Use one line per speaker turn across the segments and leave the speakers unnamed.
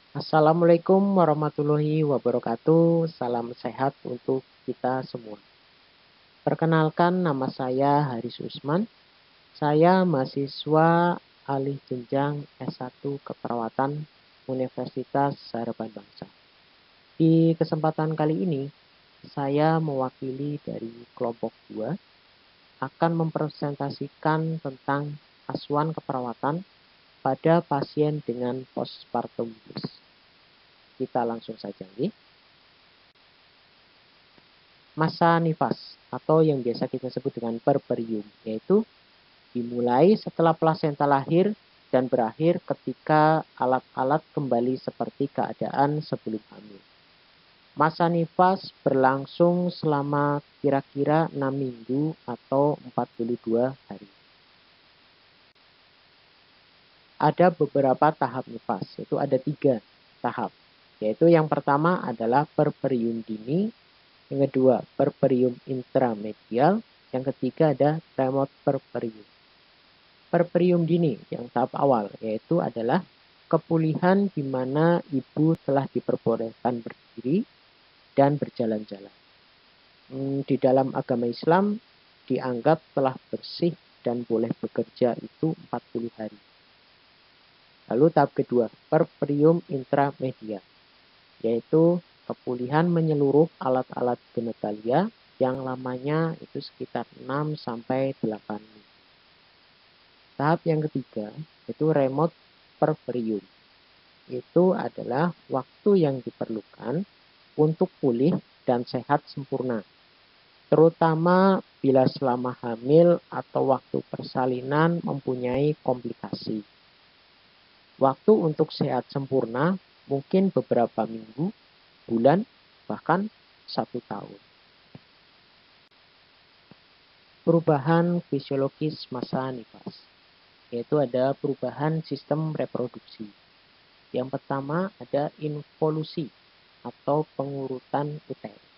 Assalamualaikum warahmatullahi wabarakatuh. Salam sehat untuk kita semua. Perkenalkan, nama saya Haris Usman. Saya mahasiswa alih jenjang S1 Keperawatan Universitas Harapan Bangsa. Di kesempatan kali ini, saya mewakili dari kelompok 2 akan mempresentasikan tentang asuhan keperawatan pada pasien dengan postpartum blues. Kita langsung saja nih. Masa nifas atau yang biasa kita sebut dengan puerperium, yaitu dimulai setelah plasenta lahir dan berakhir ketika alat-alat kembali seperti keadaan sebelum hamil. Masa nifas berlangsung selama kira-kira 6 minggu atau 42 hari. Ada beberapa tahap nifas, yaitu ada 3 tahap. Yaitu yang pertama adalah puerperium dini, yang kedua puerperium intramedial, yang ketiga ada remote puerperium. Puerperium dini yang tahap awal yaitu adalah kepulihan di mana ibu telah diperbolehkan berdiri dan berjalan-jalan. Di dalam agama Islam dianggap telah bersih dan boleh bekerja itu 40 hari. Lalu tahap kedua, puerperium intramedial, yaitu kepulihan menyeluruh alat-alat genitalia yang lamanya itu sekitar 6 sampai 8 minggu. Tahap yang ketiga itu remote puerperium. Itu adalah waktu yang diperlukan untuk pulih dan sehat sempurna, terutama bila selama hamil atau waktu persalinan mempunyai komplikasi. Waktu untuk sehat sempurna mungkin beberapa minggu, bulan, bahkan 1 tahun. Perubahan fisiologis masa nifas, yaitu ada perubahan sistem reproduksi. Yang pertama ada involusi atau pengurutan uterus,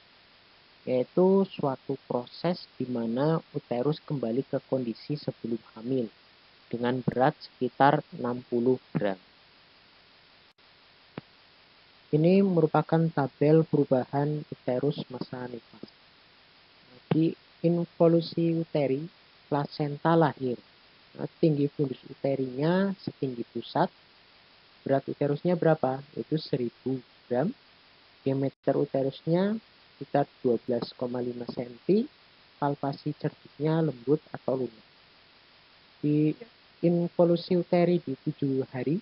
yaitu suatu proses di mana uterus kembali ke kondisi sebelum hamil dengan berat sekitar 60 gram. Ini merupakan tabel perubahan uterus masa nifas. Di involusi uteri, plasenta lahir. Tinggi fundus uterinya setinggi pusat. Berat uterusnya berapa? Itu 1000 gram. Diameter uterusnya sekitar 12,5 cm. Palpasi cerdiknya lembut atau lunak. Di involusi uteri di 7 hari,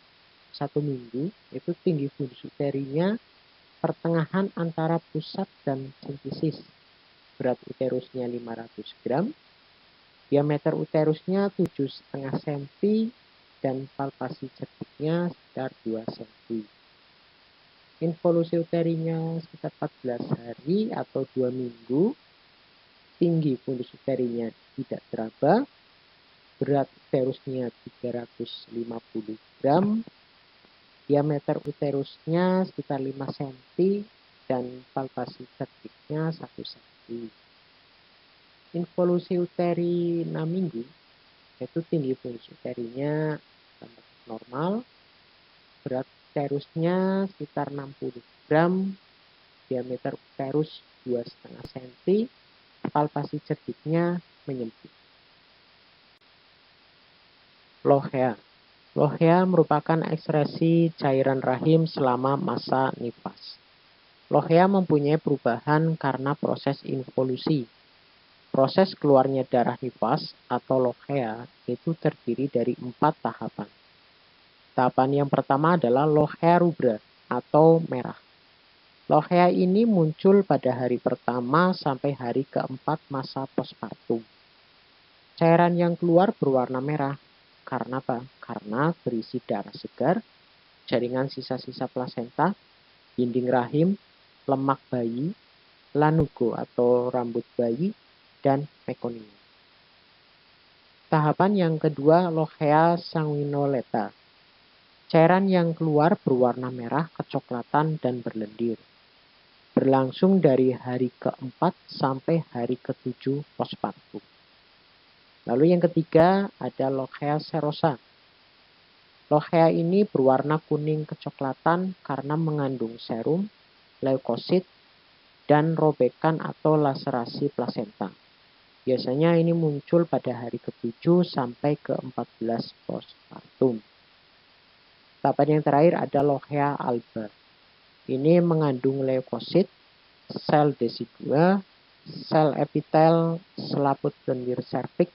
1 minggu, itu tinggi fundus uterinya pertengahan antara pusat dan sintesis. Berat uterusnya 500 gram. Diameter uterusnya 7,5 cm dan palpasi cerdiknya sekitar 2 cm. Involusi uterinya sekitar 14 hari atau 2 minggu. Tinggi fundus uterinya tidak teraba. Berat uterusnya 350 gram. Diameter uterusnya sekitar 5 cm dan palpasi cerdiknya 1 cm. Involusi uteri 6 minggu, yaitu tinggi fundus uterinya normal, berat uterusnya sekitar 60 gram, diameter uterus 2,5 cm, palpasi cerdiknya menyempit. Lohea. Lohea merupakan ekskresi cairan rahim selama masa nifas. Lohea mempunyai perubahan karena proses involusi. Proses keluarnya darah nifas atau lohea itu terdiri dari 4 tahapan. Tahapan yang pertama adalah lohea rubra atau merah. Lohea ini muncul pada hari pertama sampai hari keempat masa postpartum. Cairan yang keluar berwarna merah. Karena apa? Karena berisi darah segar, jaringan sisa-sisa plasenta, dinding rahim, lemak bayi, lanugo atau rambut bayi, dan mekonium. Tahapan yang kedua, lohea sanguinolenta. Cairan yang keluar berwarna merah kecoklatan dan berlendir. Berlangsung dari hari keempat sampai hari ke-7 postpartum. Lalu yang ketiga ada lohea serosa. Lochea ini berwarna kuning kecoklatan karena mengandung serum, leukosit, dan robekan atau laserasi plasenta. Biasanya ini muncul pada hari ke-7 sampai ke-14 postpartum. Tahapan yang terakhir ada Lochea alba. Ini mengandung leukosit, sel desidua, sel epitel selaput lendir serviks,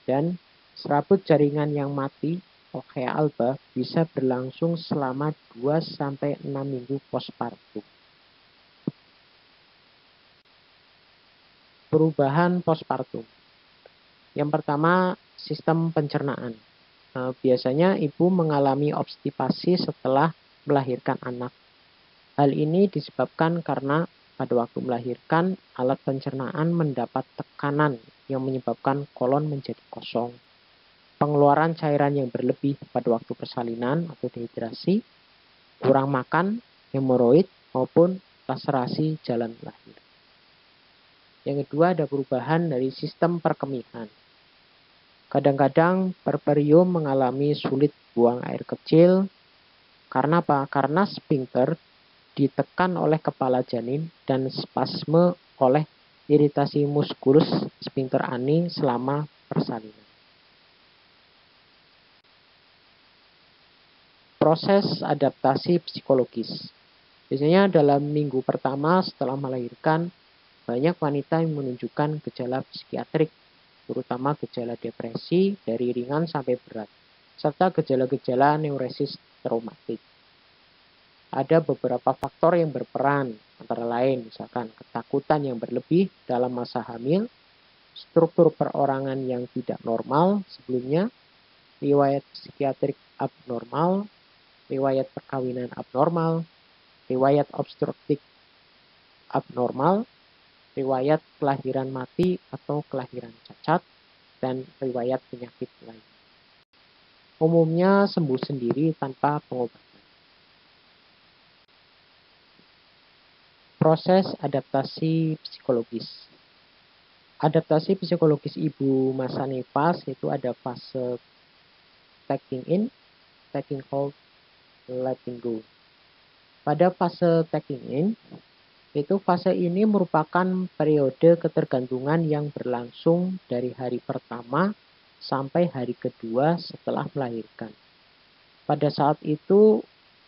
dan serabut jaringan yang mati. Lochea alba bisa berlangsung selama 2-6 minggu postpartum. Perubahan postpartum. Yang pertama, sistem pencernaan. Biasanya ibu mengalami obstipasi setelah melahirkan anak. Hal ini disebabkan karena pada waktu melahirkan, alat pencernaan mendapat tekanan yang menyebabkan kolon menjadi kosong. Pengeluaran cairan yang berlebih pada waktu persalinan atau dehidrasi, kurang makan, hemoroid, maupun laserasi jalan lahir. Yang kedua ada perubahan dari sistem perkemihan. Kadang-kadang puerperium mengalami sulit buang air kecil. Karena apa? Karena sphincter ditekan oleh kepala janin dan spasme oleh iritasi muskulus sphincter ani selama persalinan. Proses adaptasi psikologis. Biasanya dalam minggu pertama setelah melahirkan, banyak wanita yang menunjukkan gejala psikiatrik, terutama gejala depresi dari ringan sampai berat, serta gejala-gejala neuresis traumatik. Ada beberapa faktor yang berperan, antara lain misalkan ketakutan yang berlebih dalam masa hamil, struktur perorangan yang tidak normal sebelumnya, riwayat psikiatrik abnormal, riwayat perkawinan abnormal, riwayat obstruktif abnormal, riwayat kelahiran mati atau kelahiran cacat, dan riwayat penyakit lain. Umumnya sembuh sendiri tanpa pengobatan. Proses adaptasi psikologis. Adaptasi psikologis ibu masa nifas itu ada fase taking in, taking hold, letting go. Pada fase taking in, itu fase ini merupakan periode ketergantungan yang berlangsung dari hari pertama sampai hari kedua setelah melahirkan. Pada saat itu,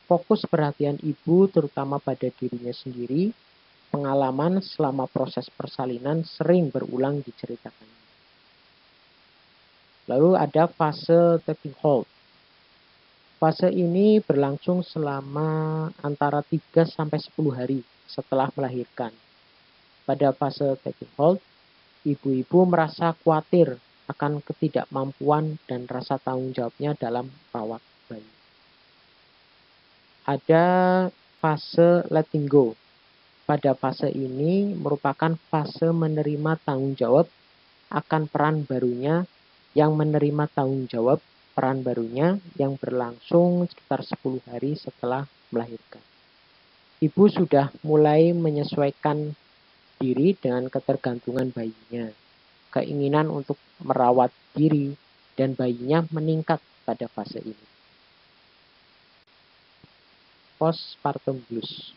fokus perhatian ibu terutama pada dirinya sendiri. Pengalaman selama proses persalinan sering berulang diceritakan. Lalu ada fase taking hold. Fase ini berlangsung selama antara 3-10 hari setelah melahirkan. Pada fase taking hold, ibu-ibu merasa khawatir akan ketidakmampuan dan rasa tanggung jawabnya dalam merawat bayi. Ada fase letting go. Pada fase ini merupakan fase menerima tanggung jawab akan peran barunya yang menerima tanggung jawab peran barunya yang berlangsung sekitar 10 hari setelah melahirkan. Ibu sudah mulai menyesuaikan diri dengan ketergantungan bayinya. Keinginan untuk merawat diri dan bayinya meningkat pada fase ini. Postpartum blues.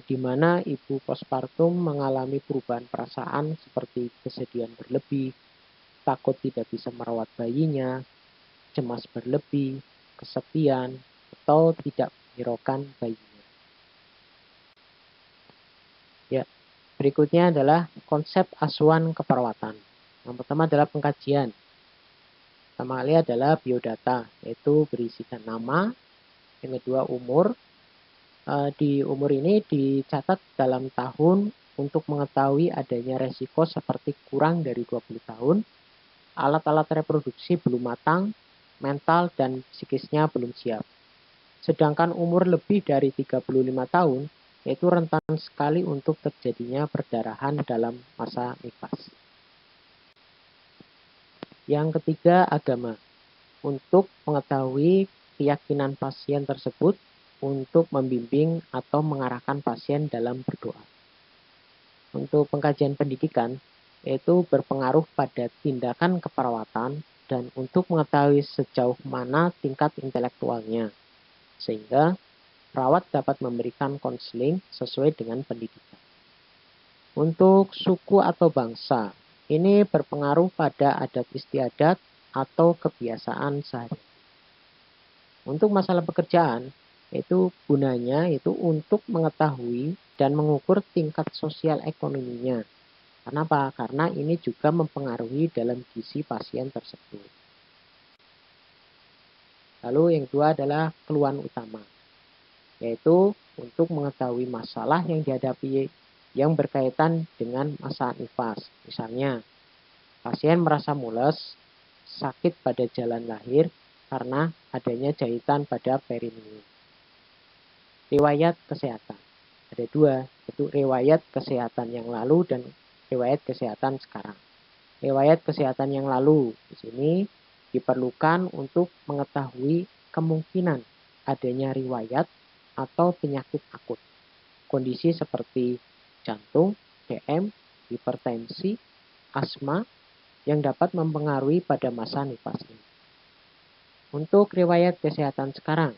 Di mana ibu postpartum mengalami perubahan perasaan seperti kesedihan berlebih, takut tidak bisa merawat bayinya, cemas berlebih, kesepian, atau tidak menghiraukan bayinya. Ya, berikutnya adalah konsep asuhan keperawatan. Yang pertama adalah pengkajian. Pertama kali adalah biodata, yaitu berisikan nama, yang kedua umur. Di umur ini dicatat dalam tahun untuk mengetahui adanya resiko seperti kurang dari 20 tahun, alat-alat reproduksi belum matang, mental dan psikisnya belum siap. Sedangkan umur lebih dari 35 tahun, yaitu rentan sekali untuk terjadinya perdarahan dalam masa nifas. Yang ketiga, agama. Untuk mengetahui keyakinan pasien tersebut, untuk membimbing atau mengarahkan pasien dalam berdoa. Untuk pengkajian pendidikan, yaitu berpengaruh pada tindakan keperawatan dan untuk mengetahui sejauh mana tingkat intelektualnya, sehingga perawat dapat memberikan konseling sesuai dengan pendidikan. Untuk suku atau bangsa, ini berpengaruh pada adat istiadat atau kebiasaan sehari. Untuk masalah pekerjaan, itu gunanya itu untuk mengetahui dan mengukur tingkat sosial ekonominya. Kenapa? Karena ini juga mempengaruhi dalam gizi pasien tersebut. Lalu yang kedua adalah keluhan utama, yaitu untuk mengetahui masalah yang dihadapi yang berkaitan dengan masa nifas. Misalnya, pasien merasa mules, sakit pada jalan lahir karena adanya jahitan pada perineum. Riwayat kesehatan. Ada dua, yaitu riwayat kesehatan yang lalu dan riwayat kesehatan sekarang. Riwayat kesehatan yang lalu di sini diperlukan untuk mengetahui kemungkinan adanya riwayat atau penyakit akut. Kondisi seperti jantung, DM, hipertensi, asma yang dapat mempengaruhi pada masa nifas ini. Untuk riwayat kesehatan sekarang,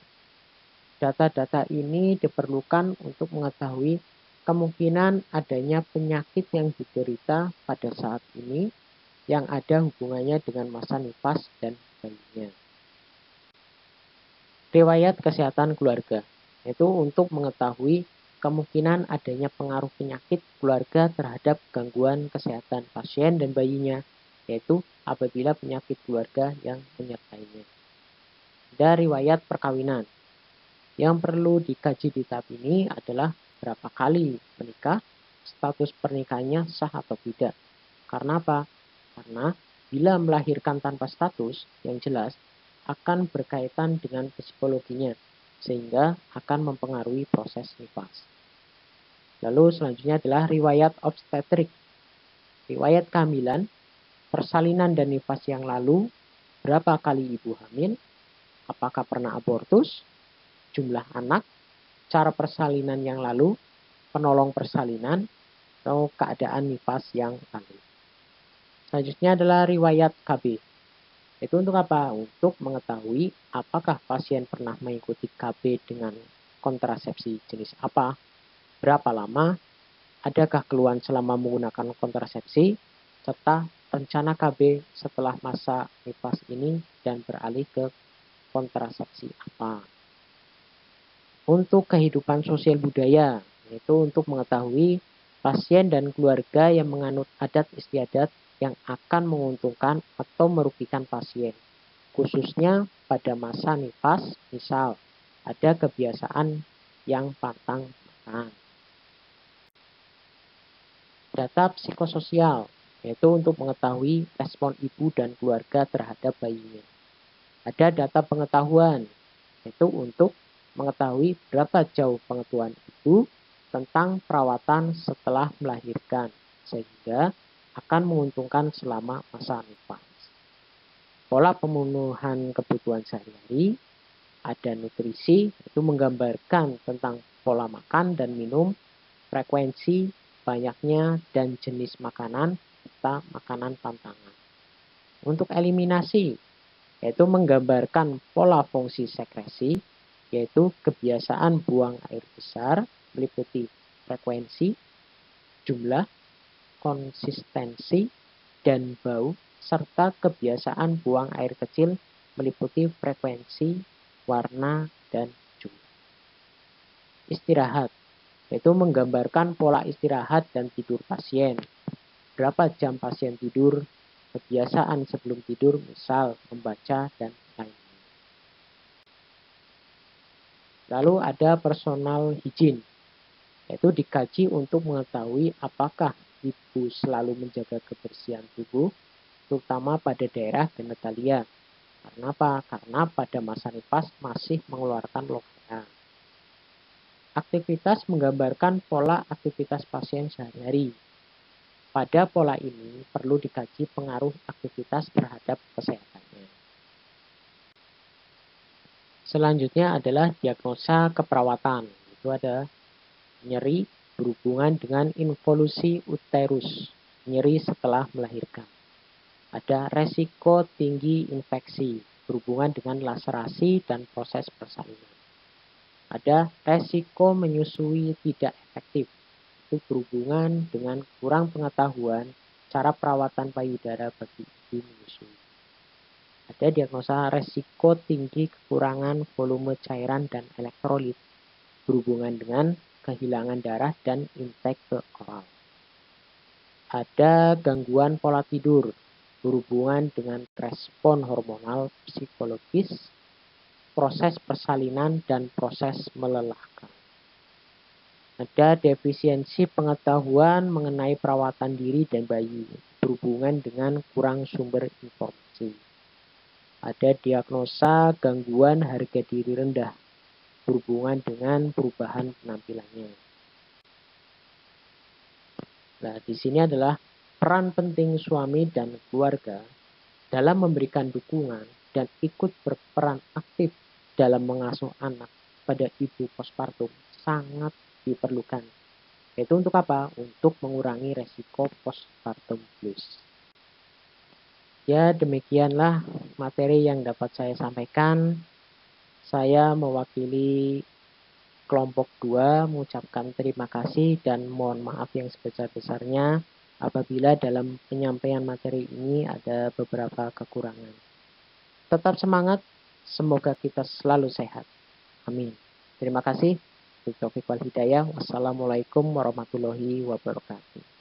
data-data ini diperlukan untuk mengetahui kemungkinan adanya penyakit yang diderita pada saat ini yang ada hubungannya dengan masa nifas dan bayinya. Riwayat kesehatan keluarga, yaitu untuk mengetahui kemungkinan adanya pengaruh penyakit keluarga terhadap gangguan kesehatan pasien dan bayinya, yaitu apabila penyakit keluarga yang menyertainya. Ada riwayat perkawinan. Yang perlu dikaji di tahap ini adalah berapa kali menikah, status pernikahannya sah atau tidak. Karena apa? Karena bila melahirkan tanpa status yang jelas akan berkaitan dengan psikologinya, sehingga akan mempengaruhi proses nifas. Lalu selanjutnya adalah riwayat obstetrik. Riwayat kehamilan, persalinan dan nifas yang lalu, berapa kali ibu hamil, apakah pernah abortus, jumlah anak, cara persalinan yang lalu, penolong persalinan, atau keadaan nifas yang lalu. Selanjutnya adalah riwayat KB. Itu untuk apa? Untuk mengetahui apakah pasien pernah mengikuti KB dengan kontrasepsi jenis apa, berapa lama, adakah keluhan selama menggunakan kontrasepsi, serta rencana KB setelah masa nifas ini dan beralih ke kontrasepsi apa. Untuk kehidupan sosial budaya, yaitu untuk mengetahui pasien dan keluarga yang menganut adat istiadat yang akan menguntungkan atau merugikan pasien, khususnya pada masa nifas, misal ada kebiasaan yang pantang makan. Data psikososial, yaitu untuk mengetahui respon ibu dan keluarga terhadap bayinya. Ada data pengetahuan, yaitu untuk mengetahui berapa jauh pengetahuan ibu tentang perawatan setelah melahirkan, sehingga akan menguntungkan selama masa nifas. Pola pemenuhan kebutuhan sehari-hari, ada nutrisi, itu menggambarkan tentang pola makan dan minum, frekuensi, banyaknya, dan jenis makanan, serta makanan pantangan. Untuk eliminasi, yaitu menggambarkan pola fungsi sekresi, yaitu kebiasaan buang air besar, meliputi frekuensi, jumlah, konsistensi, dan bau, serta kebiasaan buang air kecil, meliputi frekuensi, warna, dan jumlah. Istirahat, yaitu menggambarkan pola istirahat dan tidur pasien. Berapa jam pasien tidur, kebiasaan sebelum tidur, misal membaca, dan lainnya. Lalu ada personal hygiene, yaitu dikaji untuk mengetahui apakah ibu selalu menjaga kebersihan tubuh, terutama pada daerah genitalia. Karena apa? Karena pada masa nifas masih mengeluarkan lokana. Aktivitas menggambarkan pola aktivitas pasien sehari-hari. Pada pola ini perlu dikaji pengaruh aktivitas terhadap kesehatannya. Selanjutnya adalah diagnosa keperawatan. Itu ada nyeri berhubungan dengan involusi uterus, nyeri setelah melahirkan. Ada resiko tinggi infeksi berhubungan dengan laserasi dan proses persalinan. Ada resiko menyusui tidak efektif, itu berhubungan dengan kurang pengetahuan cara perawatan payudara bagi ibu menyusui. Ada diagnosa resiko tinggi kekurangan volume cairan dan elektrolit berhubungan dengan kehilangan darah dan intake ke oral. Ada gangguan pola tidur berhubungan dengan respon hormonal psikologis, proses persalinan, dan proses melelahkan. Ada defisiensi pengetahuan mengenai perawatan diri dan bayi berhubungan dengan kurang sumber informasi. Ada diagnosa gangguan harga diri rendah berhubungan dengan perubahan penampilannya. Nah, di sini adalah peran penting suami dan keluarga dalam memberikan dukungan dan ikut berperan aktif dalam mengasuh anak pada ibu postpartum sangat diperlukan. Itu untuk apa? Untuk mengurangi resiko postpartum blues. Ya, demikianlah materi yang dapat saya sampaikan. Saya mewakili kelompok 2 mengucapkan terima kasih dan mohon maaf yang sebesar-besarnya apabila dalam penyampaian materi ini ada beberapa kekurangan. Tetap semangat, semoga kita selalu sehat. Amin. Terima kasih. Taufiq wal hidayah. Wassalamualaikum warahmatullahi wabarakatuh.